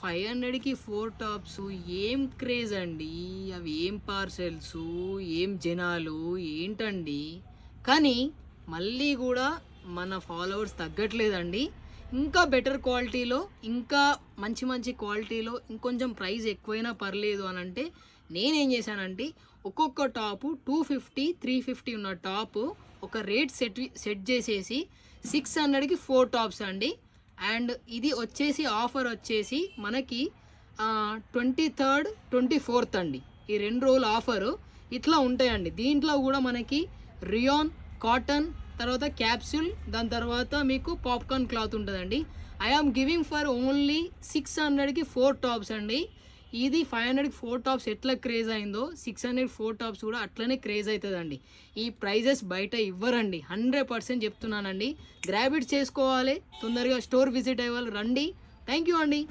500కి 4 tops ఏం craze అండి. అవి ఏం పార్సెల్స్, ఏం జనాలు ఏంటండి. కానీ మళ్ళీ కూడా మన ఫాలోవర్స్ తగ్గట్లేదండి. ఇంకా బెటర్ క్వాలిటీలో, ఇంకా మంచి మంచి క్వాలిటీలో ఇంకొంచెం ప్రైస్ ఎక్కువైనా పర్లేదు అని అంటే నేనేం చేశానంటే ఒక్కొక్క టాపు 250 350 ఉన్న టాపు ఒక రేట్ సెట్ చేసేసి 600కి 4 టాప్స్ అండి. అండ్ ఇది వచ్చేసి ఆఫర్ వచ్చేసి మనకి 23rd 24th అండి. ఈ 2 రోజుల ఆఫరు ఇట్లా ఉంటాయండి. దీంట్లో కూడా మనకి రియాన్ కాటన్, తర్వాత క్యాప్సూల్, దాని తర్వాత మీకు పాప్కార్న్ క్లాత్ ఉంటుందండి. I am giving for only 600కి 4 టాప్స్ అండి. ఇది 500కి 4 టాప్స్ ఎట్లా క్రేజ్ అయిందో 600కి 4 టాప్స్ కూడా అట్లనే క్రేజ్ అవుతుందండి. ఈ ప్రైజెస్ బయట ఇవ్వరండి, 100% చెప్తున్నానండి. గ్రాబ్ ఇట్ చేసుకోవాలి, తొందరగా స్టోర్ విజిట్ అయ్యే వాళ్ళు రండి. థ్యాంక్ యూ అండి.